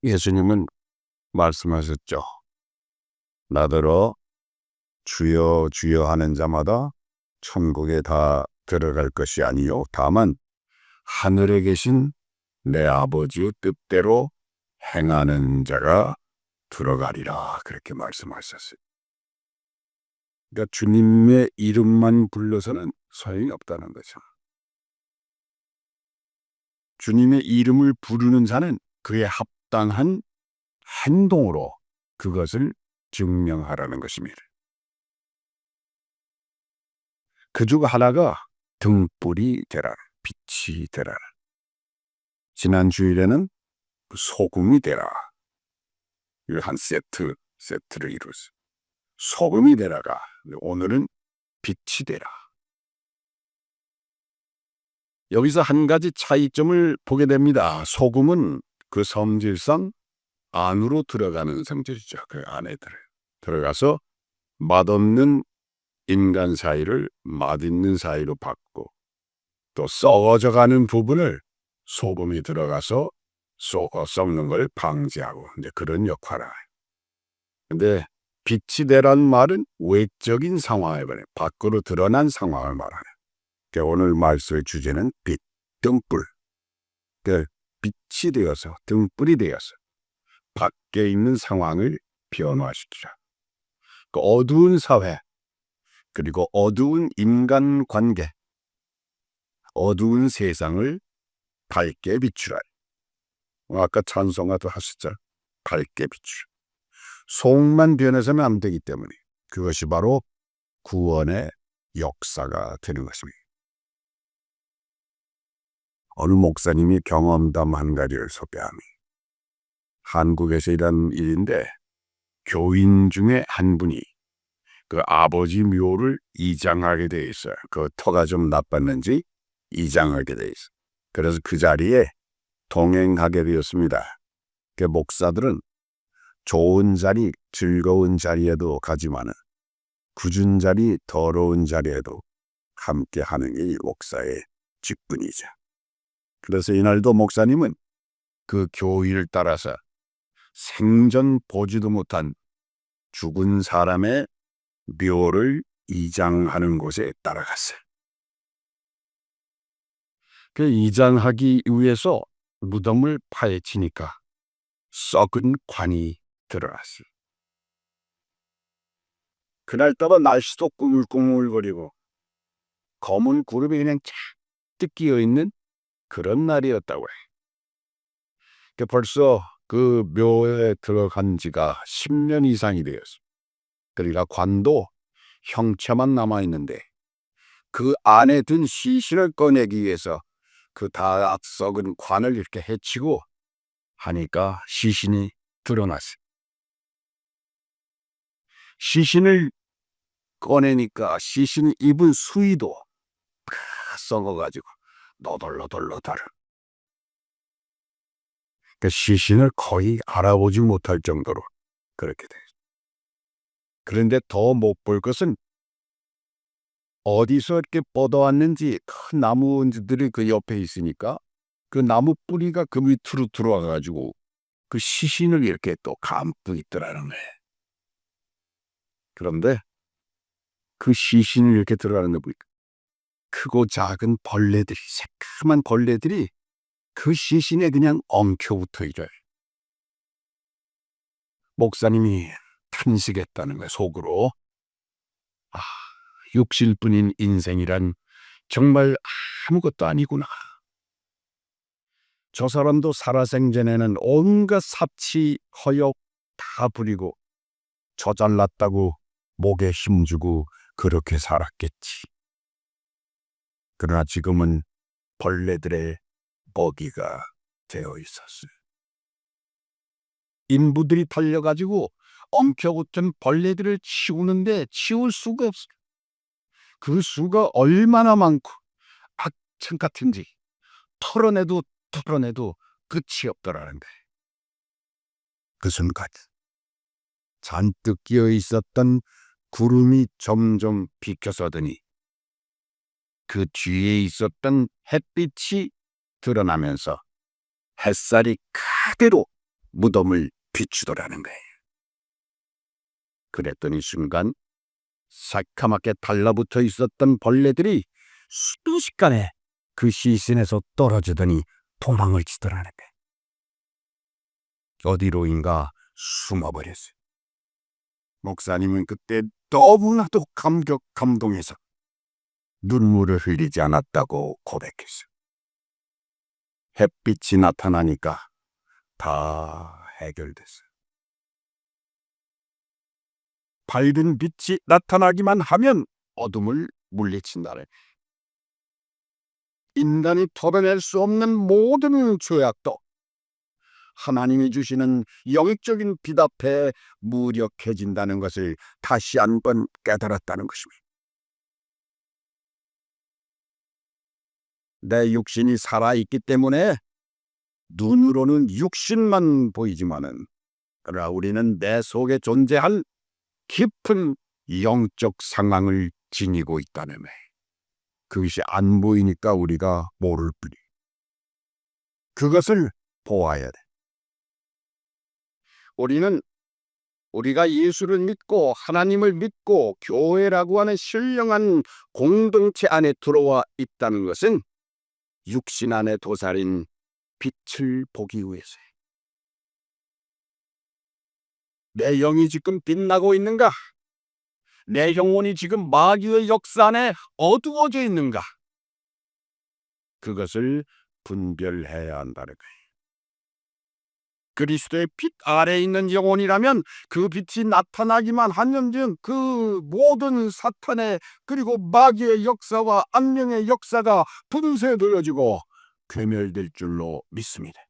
예수님은 말씀하셨죠. 나더러 주여 주여 하는 자마다 천국에 다 들어갈 것이 아니요 다만 하늘에 계신 내 아버지의 뜻대로 행하는 자가 들어가리라, 그렇게 말씀하셨어요. 그러니까 주님의 이름만 불러서는 소용이 없다는 거죠. 주님의 이름을 부르는 자는 그에 합당한 행동으로 그것을 증명하라는 것입니다. 그 중 하나가 등불이 되라, 빛이 되라. 지난 주일에는 소금이 되라. 한 세트를 이루었어요. 소금이 되라가 오늘은 빛이 되라. 여기서 한 가지 차이점을 보게 됩니다. 소금은 그 성질상 안으로 들어가는 성질이죠. 그 안에 들어가서 맛없는 인간 사이를 맛있는 사이로 바꾸고, 또 썩어져가는 부분을 소금이 들어가서 썩는 걸 방지하고, 이제 그런 역할을 해요. 근데 빛이 되란 말은 외적인 상황을 말해요. 밖으로 드러난 상황을 말하네. 그러니까 오늘 말씀의 주제는 빛, 등불. 그러니까 빛이 되어서, 등불이 되어서 밖에 있는 상황을 변화시키라. 그 어두운 사회, 그리고 어두운 인간관계, 어두운 세상을 밝게 비추라. 아까 찬송가도 하셨죠. 밝게 비추라. 속만 변해서는 안 되기 때문에 그것이 바로 구원의 역사가 되는 것입니다. 어느 목사님이 경험담 한 가지를 소개합니다. 한국에서 일한 일인데 교인 중에 한 분이 그 아버지 묘를 이장하게 돼 있어요. 그 터가 좀 나빴는지 이장하게 돼 있어요. 그래서 그 자리에 동행하게 되었습니다. 그 목사들은 좋은 자리, 즐거운 자리에도 가지만은 굳은 자리, 더러운 자리에도 함께 하는 게 목사의 직분이죠. 그래서 이날도 목사님은 그 교의를 따라서 생전 보지도 못한 죽은 사람의 묘를 이장하는 곳에 따라갔어요. 그 이장하기 위해서 무덤을 파헤치니까 썩은 관이 들어왔어요. 그날따라 날씨도 꾸물꾸물거리고 검은 구름이 그냥 잔뜩 끼어있는 그런 날이었다고 해요. 벌써 그 묘에 들어간 지가 10년 이상이 되었어요. 그러니까 관도 형체만 남아있는데 그 안에 든 시신을 꺼내기 위해서 그 다 썩은 관을 이렇게 헤치고 하니까 시신이 드러났어요. 시신을 꺼내니까 시신 입은 수의도 썩어가지고 너덜너덜너덜. 그 시신을 거의 알아보지 못할 정도로 그렇게 돼요. 그런데 더 못 볼 것은 어디서 이렇게 뻗어왔는지 큰 나무들이 그 옆에 있으니까 그 나무 뿌리가 그 밑으로 들어와가지고 그 시신을 이렇게 또 감고 있더라는 거예요. 그런데 그 시신을 이렇게 들어가는 거 보니까 크고 작은 벌레들이, 새까만 벌레들이 그 시신에 그냥 엉켜붙어 있어요. 목사님이 탄식했다는 거예요, 속으로. 아, 육실뿐인 인생이란 정말 아무것도 아니구나. 저 사람도 살아생전에는 온갖 삽치, 허욕 다 부리고 저 잘났다고 목에 힘주고 그렇게 살았겠지. 그러나 지금은 벌레들의 먹이가 되어 있었어요. 인부들이 달려가지고 엉켜붙은 벌레들을 치우는데 치울 수가 없어요. 그 수가 얼마나 많고 악천 같은지 털어내도 끝이 없더라는 거예요. 그 순간 잔뜩 끼어 있었던 구름이 점점 비켜서더니 그 뒤에 있었던 햇빛이 드러나면서 햇살이 그대로 무덤을 비추더라는 거예요. 그랬더니 순간 새카맣게 달라붙어 있었던 벌레들이 순식간에 그 시신에서 떨어지더니 도망을 치더라는 거예요. 어디로인가 숨어버렸어요. 목사님은 그때 너무나도 감동해서 눈물을 흘리지 않았다고 고백했어요. 햇빛이 나타나니까 다 해결됐어요. 밝은 빛이 나타나기만 하면 어둠을 물리친다네. 인간이 털어낼 수 없는 모든 죄악도 하나님이 주시는 영적인 빛 앞에 무력해진다는 것을 다시 한번 깨달았다는 것입니다. 내 육신이 살아있기 때문에 눈으로는 육신만 보이지만은 그러나 우리는 내 속에 존재할 깊은 영적 상황을 지니고 있다는 말. 그것이 안 보이니까 우리가 모를 뿐이. 그것을 보아야 돼. 우리가 예수를 믿고 하나님을 믿고 교회라고 하는 신령한 공동체 안에 들어와 있다는 것은 육신 안에 도사린 빛을 보기 위해서예요. 내 영이 지금 빛나고 있는가? 내 영혼이 지금 마귀의 역사 안에 어두워져 있는가? 그것을 분별해야 한다는 거예요. 그리스도의 빛 아래에 있는 영혼이라면 그 빛이 나타나기만 하면 그 모든 사탄의 그리고 마귀의 역사와 악령의 역사가 분쇄 되어지고 괴멸될 줄로 믿습니다.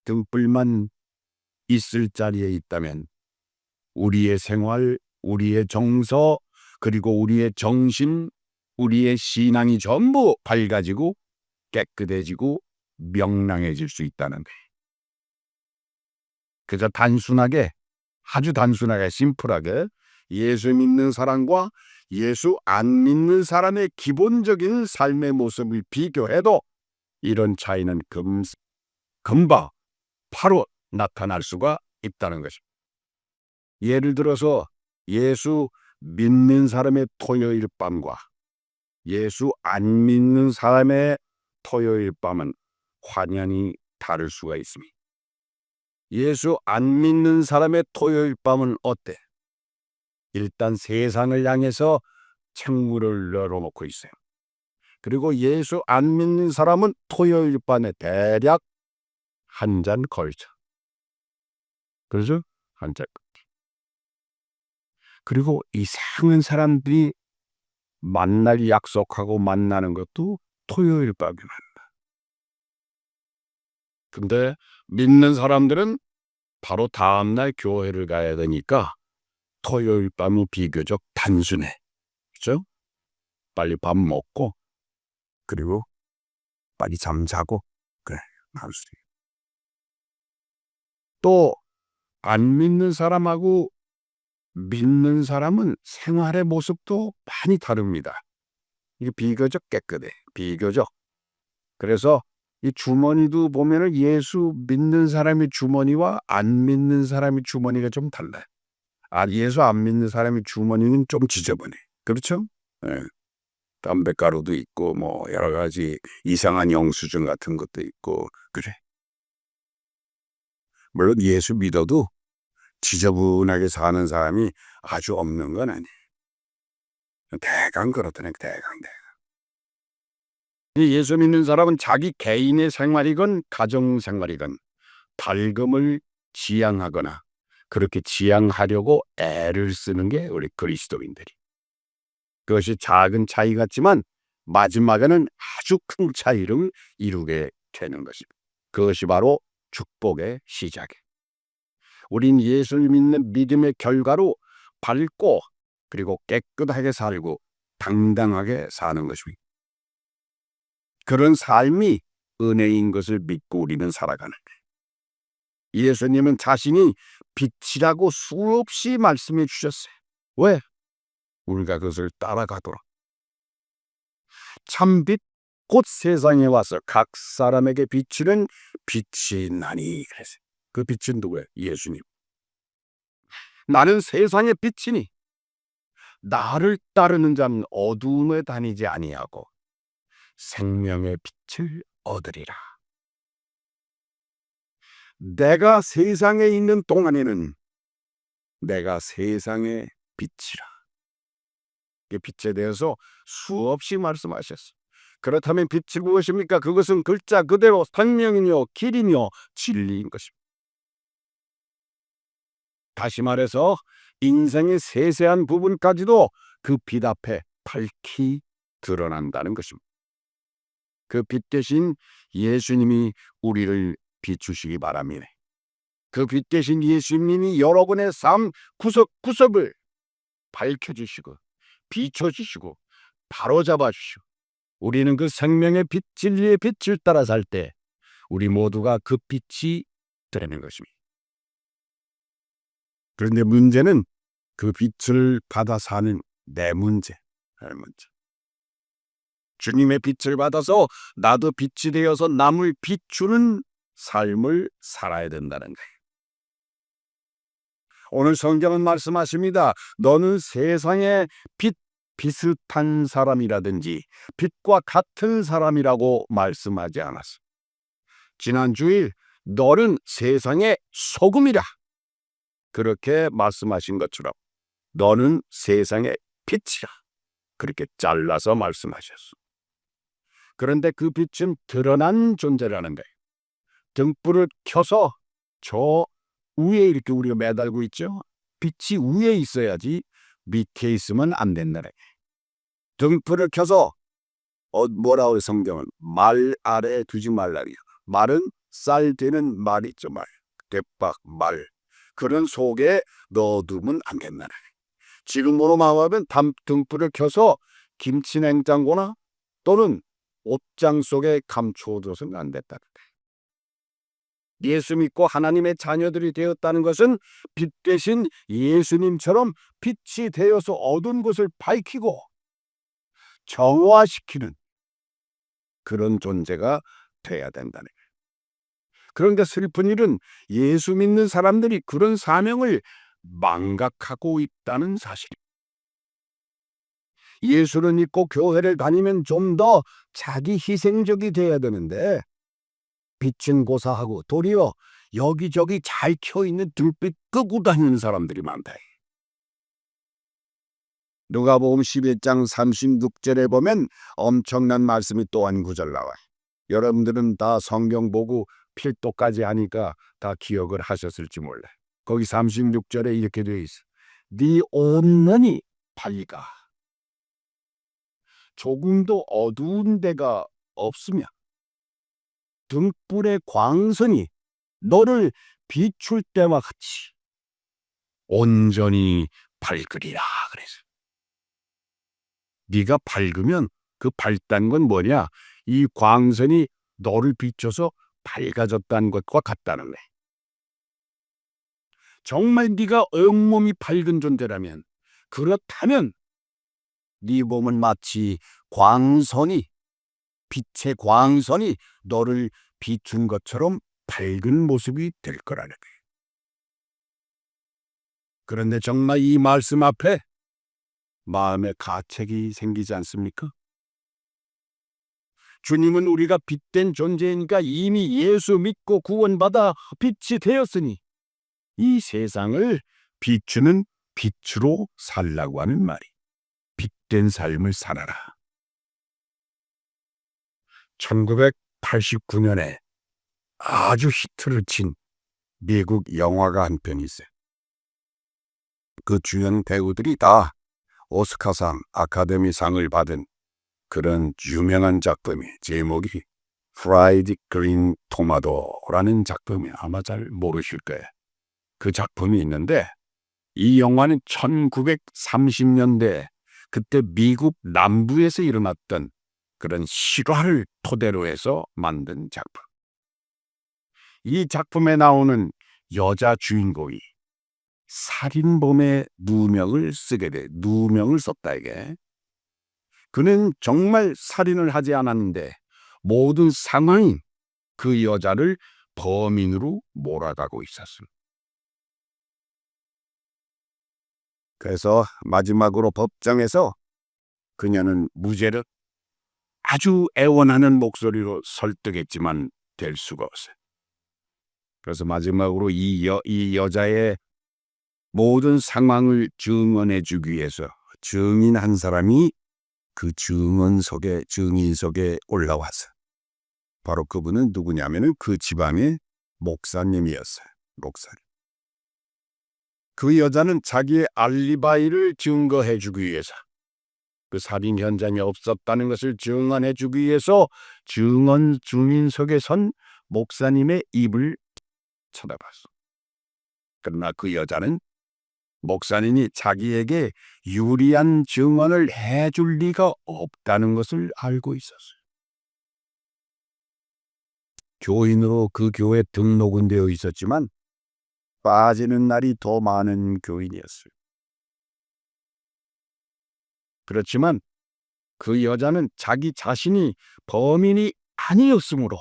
등불만 있을 자리에 있다면 우리의 생활, 우리의 정서, 그리고 우리의 정신, 우리의 신앙이 전부 밝아지고 깨끗해지고 명랑해질 수 있다는 거예요. 그저 단순하게, 아주 단순하게, 심플하게 예수 믿는 사람과 예수 안 믿는 사람의 기본적인 삶의 모습을 비교해도 이런 차이는 금방 바로 나타날 수가 있다는 것입니다. 예를 들어서 예수 믿는 사람의 토요일 밤과 예수 안 믿는 사람의 토요일 밤은 확연히 다를 수가 있습니다. 예수 안 믿는 사람의 토요일 밤은 어때? 일단 세상을 향해서 창문을 열어놓고 있어요. 그리고 예수 안 믿는 사람은 토요일 밤에 대략 한 잔 걸쳐. 그렇죠? 한 잔. 그리고 이상한 사람들이 만날 약속하고 만나는 것도 토요일 밤에 만나. 근데 믿는 사람들은 바로 다음날 교회를 가야 되니까 토요일 밤이 비교적 단순해. 그렇죠? 빨리 밥 먹고 그리고 빨리 잠자고 그래. 또 안 믿는 사람하고 믿는 사람은 생활의 모습도 많이 다릅니다. 이게 비교적 깨끗해. 비교적. 그래서 이 주머니도 보면은 예수 믿는 사람의 주머니와 안 믿는 사람의 주머니가 좀 달라요. 예수 안 믿는 사람의 주머니는 좀 지저분해. 그렇죠? 네. 담배가루도 있고 뭐 여러 가지 이상한 영수증 같은 것도 있고 그래. 물론 예수 믿어도 지저분하게 사는 사람이 아주 없는 건 아니에요. 대강 그렇다네. 대강. 예수 믿는 사람은 자기 개인의 생활이건 가정 생활이건 밝음을 지향하거나 그렇게 지향하려고 애를 쓰는 게 우리 그리스도인들이. 그것이 작은 차이 같지만 마지막에는 아주 큰 차이를 이루게 되는 것입니다. 그것이 바로 축복의 시작이에요. 우린 예수를 믿는 믿음의 결과로 밝고 그리고 깨끗하게 살고 당당하게 사는 것입니다. 그런 삶이 은혜인 것을 믿고 우리는 살아가는 거예요. 예수님은 자신이 빛이라고 수없이 말씀해 주셨어요. 왜? 우리가 그것을 따라가도록. 참빛, 곧 세상에 와서 각 사람에게 비추는 빛이 나니. 그래서 그 빛은 누구예요? 예수님. 나는 세상의 빛이니 나를 따르는 자는 어두움에 다니지 아니하고 생명의 빛을 얻으리라. 내가 세상에 있는 동안에는 내가 세상의 빛이라. 이 빛에 대해서 수없이 말씀하셨어. 그렇다면 빛이 무엇입니까? 그것은 글자 그대로 생명이며 길이며 진리인 것입니다. 다시 말해서 인생의 세세한 부분까지도 그 빛 앞에 밝히 드러난다는 것입니다. 그 빛 대신 예수님이 우리를 비추시기 바랍니다. 그 빛 대신 예수님이 여러분의 삶 구석구석을 밝혀주시고 비춰주시고 바로잡아 주시고 우리는 그 생명의 빛, 진리의 빛을 따라 살 때 우리 모두가 그 빛이 되는 것입니다. 그런데 문제는 그 빛을 받아 사는 내 문제. 주님의 빛을 받아서 나도 빛이 되어서 남을 비추는 삶을 살아야 된다는 거예요. 오늘 성경은 말씀하십니다. 너는 세상의 빛 비슷한 사람이라든지 빛과 같은 사람이라고 말씀하지 않았어. 지난 주일 너는 세상의 소금이라 그렇게 말씀하신 것처럼 너는 세상의 빛이라 그렇게 잘라서 말씀하셨어. 그런데 그 빛은 드러난 존재라는 거예요. 등불을 켜서 저 위에 이렇게 우리가 매달고 있죠. 빛이 위에 있어야지 밑에 있으면 안 된다네. 등불을 켜서 뭐라고 성경은 말 아래 두지 말라리요. 말은 쌀 되는 말 있죠. 말 대박 말 그런 속에 넣어두면 안 된다네. 지금으로 말하면 등불을 켜서 김치 냉장고나 또는 옷장 속에 감추어둬서는 안 됐다. 예수 믿고 하나님의 자녀들이 되었다는 것은 빛 대신 예수님처럼 빛이 되어서 어두운 것을 밝히고 정화시키는 그런 존재가 돼야 된다는 거예요. 그런데 슬픈 일은 예수 믿는 사람들이 그런 사명을 망각하고 있다는 사실입니다. 예수를 믿고 교회를 다니면 좀 더 자기 희생적이 돼야 되는데 빛은 고사하고 도리어 여기저기 잘 켜있는 등빛 끄고 다니는 사람들이 많다. 누가복음 11장 36절에 보면 엄청난 말씀이 또 한 구절 나와요. 여러분들은 다 성경 보고 필독까지 하니까 다 기억을 하셨을지 몰라요. 거기 36절에 이렇게 되어 있어. 네 온전히 밝아. 조금도 어두운 데가 없으며 등불의 광선이 너를 비출 때와 같이 온전히 밝으리라 그래서. 네가 밝으면 그 밝다는 건 뭐냐? 이 광선이 너를 비춰서 밝아졌다는 것과 같다는 거야. 정말 네가 온몸이 밝은 존재라면 그렇다면 네 몸은 마치 광선이 빛의 광선이 너를 비춘 것처럼 밝은 모습이 될 거라는 거예요. 그런데 정말 이 말씀 앞에 마음에 가책이 생기지 않습니까? 주님은 우리가 빛된 존재이니까 이미 예수 믿고 구원받아 빛이 되었으니 이 세상을 비추는 빛으로 살라고 하는 말이 빛된 삶을 살아라. 1989년에 아주 히트를 친 미국 영화가 한 편 있어요. 그 주연 배우들이 다 오스카상, 아카데미상을 받은 그런 유명한 작품이 제목이 프라이드 그린 토마토라는 작품이 아마 잘 모르실 거예요. 그 작품이 있는데 이 영화는 1930년대 그때 미국 남부에서 일어났던 그런 실화를 토대로 해서 만든 작품. 이 작품에 나오는 여자 주인공이 살인범의 누명을 누명을 썼다 이게. 그는 정말 살인을 하지 않았는데 모든 상황이 그 여자를 범인으로 몰아가고 있었습니다. 그래서 마지막으로 법정에서 그녀는 무죄를 아주 애원하는 목소리로 설득했지만 될 수가 없어요. 그래서 마지막으로 이 여자의 모든 상황을 증언해 주기 위해서 증인 한 사람이 그 증인석에 올라와서 바로 그분은 누구냐면은 그 지방의 목사님이었어요. 목사님. 그 여자는 자기의 알리바이를 증거해 주기 위해서 그 살인 현장이 없었다는 것을 증언해 주기 위해서 증인석에 선 목사님의 입을 쳐다봤어. 그러나 그 여자는 목사님이 자기에게 유리한 증언을 해줄 리가 없다는 것을 알고 있었어요. 교인으로 그 교회에 등록은 되어 있었지만 빠지는 날이 더 많은 교인이었어요. 그렇지만 그 여자는 자기 자신이 범인이 아니었으므로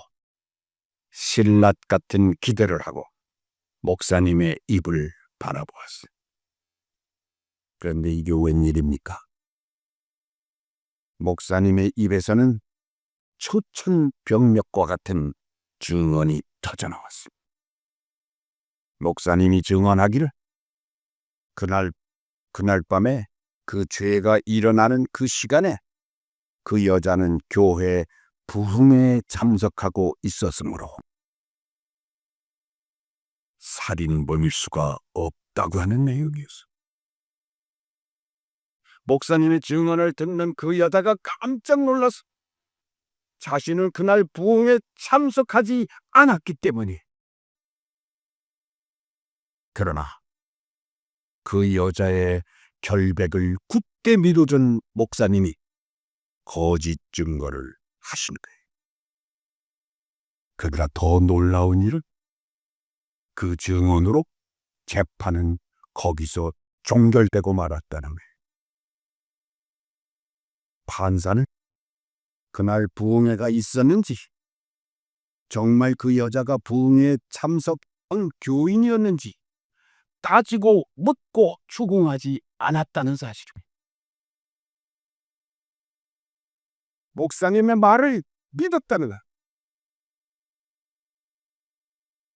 신라 같은 기대를 하고 목사님의 입을 바라보았어요. 그런데 이게 웬일입니까? 목사님의 입에서는 초천병력과 같은 증언이 터져나왔습니다. 목사님이 증언하기를 그날 밤에 그 죄가 일어나는 그 시간에 그 여자는 교회 부흥회에 참석하고 있었으므로 살인범일 수가 없다고 하는 내용이었어. 목사님의 증언을 듣는 그 여자가 깜짝 놀라서 자신은 그날 부흥에 참석하지 않았기 때문에. 그러나 그 여자의 결백을 굳게 밀어준 목사님이 거짓 증거를 하신 거예요. 그러나 더 놀라운 일은 그 증언으로 재판은 거기서 종결되고 말았다는 거예요. 판사는 그날 부흥회가 있었는지, 정말 그 여자가 부흥회에 참석한 교인이었는지 따지고 묻고 추궁하지 않았다는 사실입니다. 목사님의 말을 믿었다는 것.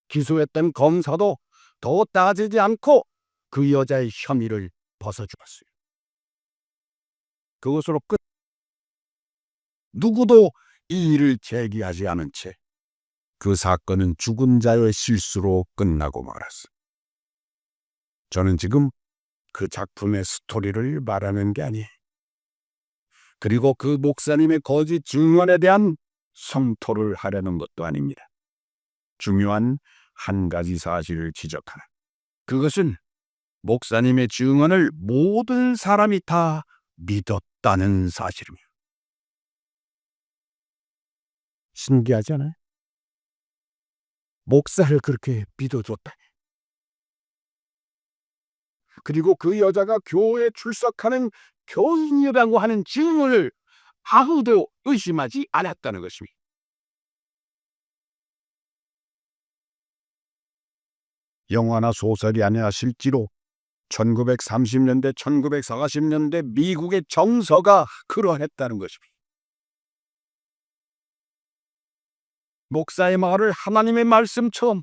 기소했던 검사도 더 따지지 않고 그 여자의 혐의를 벗어주었어요. 그것으로 끝. 누구도 이의를 제기하지 않은 채 그 사건은 죽은 자의 실수로 끝나고 말았어요. 저는 지금 그 작품의 스토리를 말하는 게 아니에요. 그리고 그 목사님의 거짓 증언에 대한 성토를 하려는 것도 아닙니다. 중요한 한 가지 사실을 지적하는. 그것은 목사님의 증언을 모든 사람이 다 믿었다는 사실입니다. 신기하지 않아요? 목사를 그렇게 믿어줬다. 그리고 그 여자가 교회에 출석하는 교인이라고 하는 증언을 아무도 의심하지 않았다는 것입니다. 영화나 소설이 아니라 실제로 1930년대, 1940년대 미국의 정서가 그러했다는 것입니다. 목사의 말을 하나님의 말씀처럼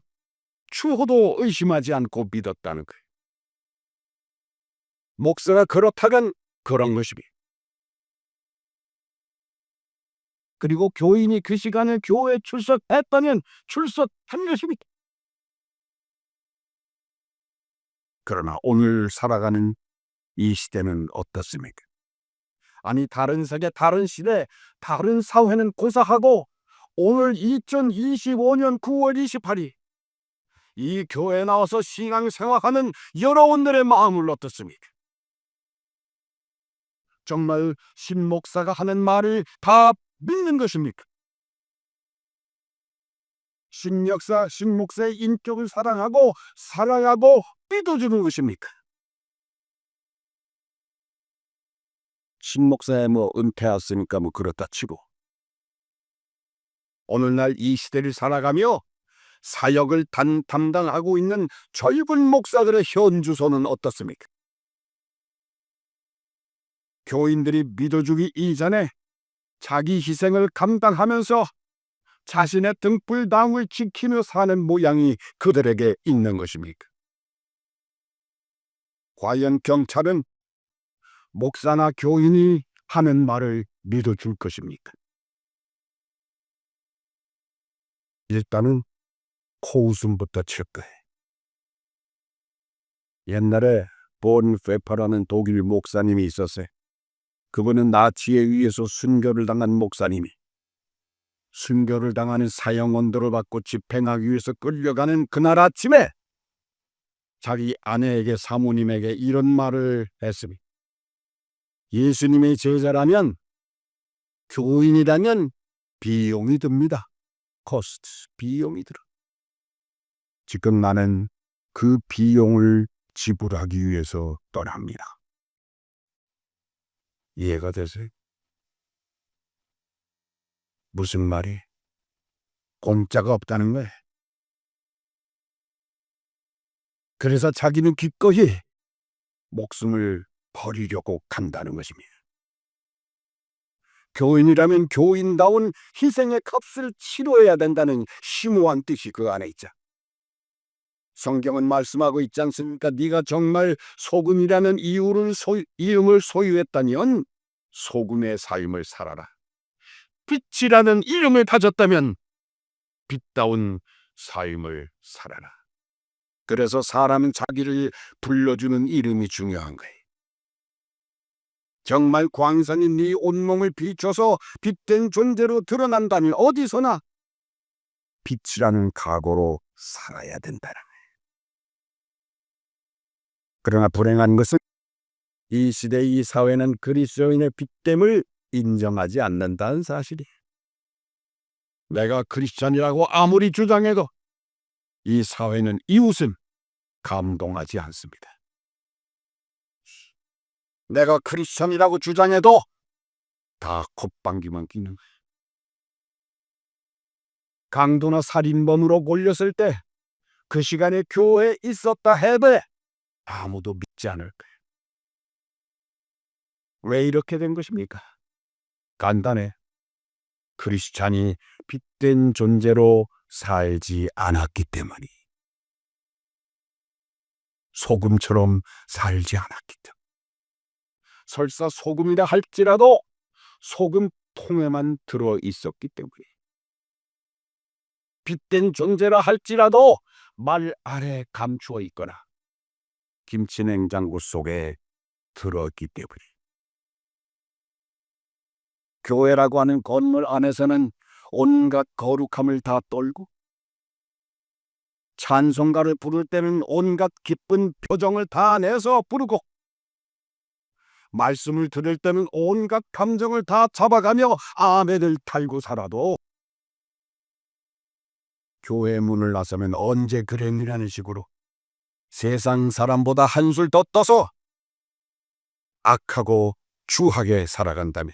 추호도 의심하지 않고 믿었다는 거예요. 목사가 그렇다간 그런 것입니다. 그리고 교인이 그 시간에 교회에 출석했다면 출석한 것입니다. 그러나 오늘 살아가는 이 시대는 어떻습니까? 아니, 다른 세계, 다른 시대, 다른 사회는 고사하고 오늘 2025년 9월 28일 이 교회에 나와서 신앙생활하는 여러분들의 마음을 어떻습니까? 정말 신목사가 하는 말을 다 믿는 것입니까? 신목사의 인격을 사랑하고 믿어주는 것입니까? 신목사에 은퇴했으니까 그렇다 치고 오늘날 이 시대를 살아가며 사역을 담당하고 있는 젊은 목사들의 현주소는 어떻습니까? 교인들이 믿어주기 이전에 자기 희생을 감당하면서 자신의 등불당을 지키며 사는 모양이 그들에게 있는 것입니까? 과연 경찰은 목사나 교인이 하는 말을 믿어줄 것입니까? 일단은 코웃음부터 칠 거예요. 옛날에 본 페퍼라는 독일 목사님이 있었어요. 그분은 나치에 의해서 순교를 당한 목사님이 순교를 당하는 사형 언도를 받고 집행하기 위해서 끌려가는 그날 아침에 자기 아내에게 사모님에게 이런 말을 했습니다. 예수님의 제자라면 교인이라면 비용이 듭니다. 코스트, 비용이 들어. 지금 나는 그 비용을 지불하기 위해서 떠납니다. 이해가 되세요? 무슨 말이? 공짜가 없다는 거예요. 그래서 자기는 기꺼이 목숨을 버리려고 간다는 것입니다. 교인이라면 교인다운 희생의 값을 치러야 된다는 심오한 뜻이 그 안에 있죠. 성경은 말씀하고 있지 않습니까? 네가 정말 소금이라는 이름을 소유했다면 소금의 삶을 살아라. 빛이라는 이름을 가졌다면 빛다운 삶을 살아라. 그래서 사람은 자기를 불러주는 이름이 중요한 거예요. 정말 광선이 네 온몸을 비춰서 빛된 존재로 드러난다면 어디서나 빛이라는 각오로 살아야 된다는 거예요. 그러나 불행한 것은 이 시대 이 사회는 그리스도인의 빛됨을 인정하지 않는다는 사실이에요. 내가 크리스찬이라고 아무리 주장해도 이 사회는 이웃을 감동하지 않습니다. 내가 크리스찬이라고 주장해도 다 콧방귀만 끼는 거예요. 강도나 살인범으로 몰렸을 때 그 시간에 교회에 있었다 해도 아무도 믿지 않을 거예요. 왜 이렇게 된 것입니까? 간단해. 크리스찬이 빛된 존재로 살지 않았기 때문이. 소금처럼 살지 않았기 때문에. 설사 소금이라 할지라도 소금 통에만 들어 있었기 때문에. 빛된 존재라 할지라도 말 아래 감추어 있거나 김치 냉장고 속에 들어있기 때문에. 교회라고 하는 건물 안에서는 온갖 거룩함을 다 떨고 찬송가를 부를 때는 온갖 기쁜 표정을 다 내서 부르고 말씀을 들을 때는 온갖 감정을 다 잡아가며 아멘을 달고 살아도 교회 문을 나서면 언제 그랬느냐는 식으로 세상 사람보다 한술 더 떠서 악하고 추하게 살아간다면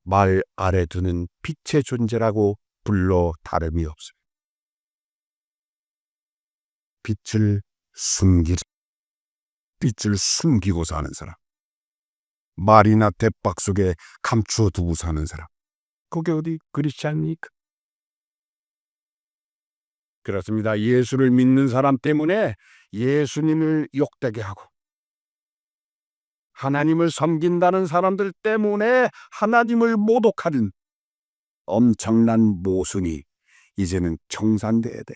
말 아래 두는 빛의 존재라고 불러 다름이 없어요. 빛을 숨기고 사는 사람, 말이나 대박 속에 감추어 두고 사는 사람, 그게 어디 크리스찬입니까? 그렇습니다. 예수를 믿는 사람 때문에 예수님을 욕되게 하고 하나님을 섬긴다는 사람들 때문에 하나님을 모독하는 엄청난 모순이 이제는 청산돼야 돼.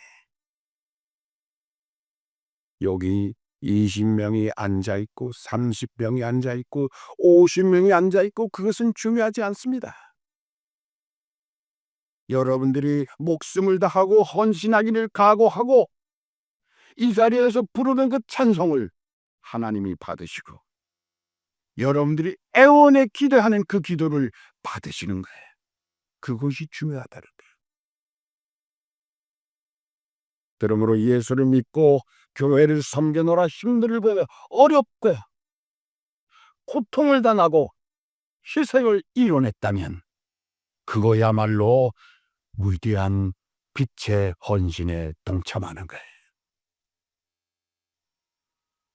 여기 20명이 앉아있고 30명이 앉아있고 50명이 앉아있고 그것은 중요하지 않습니다. 여러분들이 목숨을 다하고 헌신하기를 각오하고 이 자리에서 부르는 그 찬송을 하나님이 받으시고 여러분들이 애원에 기도하는 그 기도를 받으시는 거예요. 그것이 중요하다는 거예요. 그러므로 예수를 믿고 교회를 섬겨노라 힘들고 어렵고 고통을 당하고 희생을 이뤄냈다면 그거야말로 위대한 빛의 헌신에 동참하는 거예요.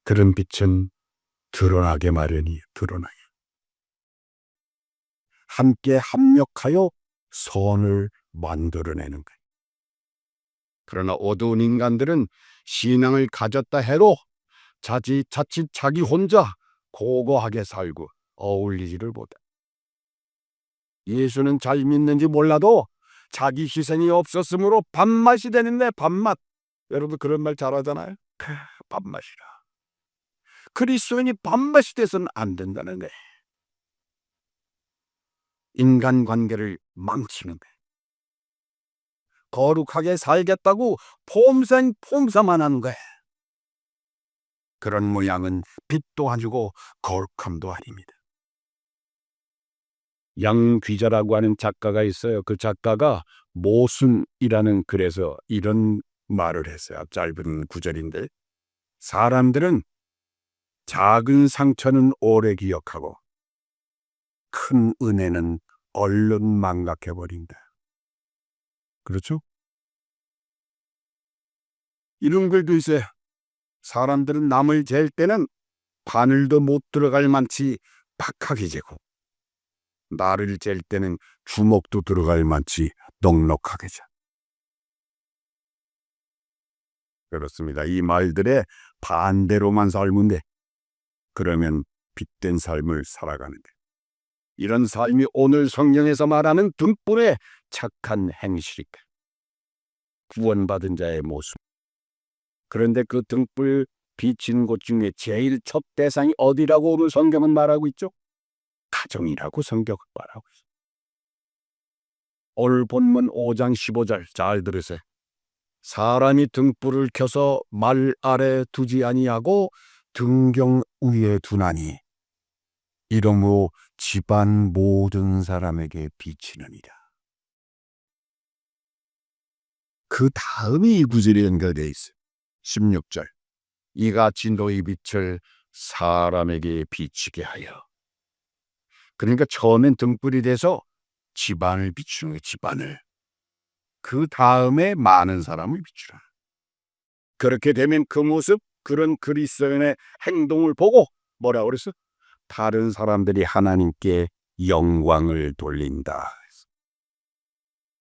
그런 빛은 드러나게 마련이에요. 드러나게. 함께 합력하여 선을 만들어내는 거예요. 그러나 어두운 인간들은 신앙을 가졌다 해도 자칫 자기 혼자 고고하게 살고 어울리지를 못해. 예수는 잘 믿는지 몰라도 자기 희생이 없었으므로 밥맛이 되는데 밥맛. 여러분 그런 말 잘하잖아요. 밥맛이라. 그리스도인이 밥맛이 돼서는 안 된다는 거예요. 인간관계를 망치는 거예요. 거룩하게 살겠다고 폼생폼사만 하는 거예요. 그런 모양은 빛도 아니고 거룩함도 아닙니다. 양귀자라고 하는 작가가 있어요. 그 작가가 모순이라는 글에서 이런 말을 했어요. 짧은 구절인데 사람들은 작은 상처는 오래 기억하고 큰 은혜는 얼른 망각해버린다. 그렇죠? 이런 글도 있어요. 사람들은 남을 잴 때는 바늘도 못 들어갈 만치 박하게 재고 나를 잴 때는 주먹도 들어갈 만치 넉넉하게 재. 그렇습니다. 이 말들의 반대로만 살면 돼. 그러면 빛된 삶을 살아가는데. 이런 삶이 오늘 성경에서 말하는 등불의 착한 행실이다. 구원받은 자의 모습. 그런데 그 등불 비친 곳 중에 제일 첫 대상이 어디라고 오늘 성경은 말하고 있죠? 가정이라고 성경은 말하고 있어요. 오늘 본문 5장 15절 잘 들으세요. 사람이 등불을 켜서 말 아래 두지 아니하고 등경 위에 두나니 이러므로 집안 모든 사람에게 비치느니라. 그 다음이 이 구절에 연결되어 있어요. 16절. 이같이 너희 빛을 사람에게 비치게 하여. 그러니까 처음엔 등불이 돼서 집안을 비추는 거예요. 집안을. 그 다음에 많은 사람을 비추라. 그렇게 되면 그 모습, 그런 그리스도인의 행동을 보고 뭐라 그랬어? 다른 사람들이 하나님께 영광을 돌린다.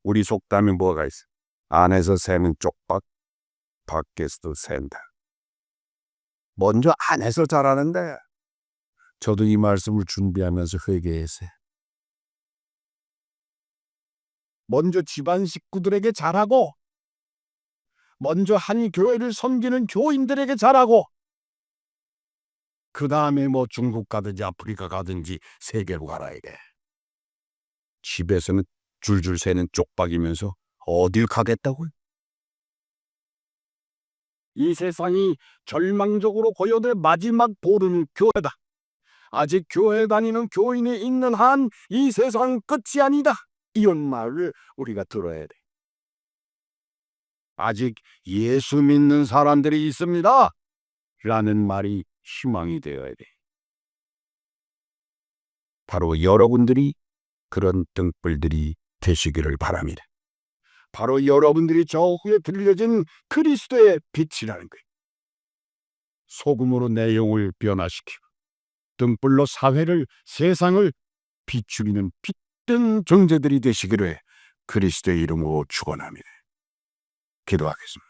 우리 속담에 뭐가 있어? 안에서 새는 쪽박, 밖에서도 샌다. 먼저 안에서 잘하는데 저도 이 말씀을 준비하면서 회개했어요. 먼저 집안 식구들에게 잘하고 먼저 한 교회를 섬기는 교인들에게 잘하고 그 다음에 뭐 중국 가든지 아프리카 가든지 세계로 가라 이게. 집에서는 줄줄 새는 쪽박이면서 어딜 가겠다고요? 이 세상이 절망적으로 고요될 마지막 보름이 교회다. 아직 교회 다니는 교인이 있는 한 이 세상 끝이 아니다. 이런 말을 우리가 들어야 돼. 아직 예수 믿는 사람들이 있습니다. 라는 말이 희망이 되어야 돼. 바로 여러분들이 그런 등불들이 되시기를 바랍니다. 바로 여러분들이 저 후에 들려진 그리스도의 빛이라는 거예요. 소금으로 내 영을 변화시키고 등불로 사회를 세상을 비추기는 빛된 존재들이 되시기를 그리스도의 이름으로 축원합니다. 기도하겠습니다.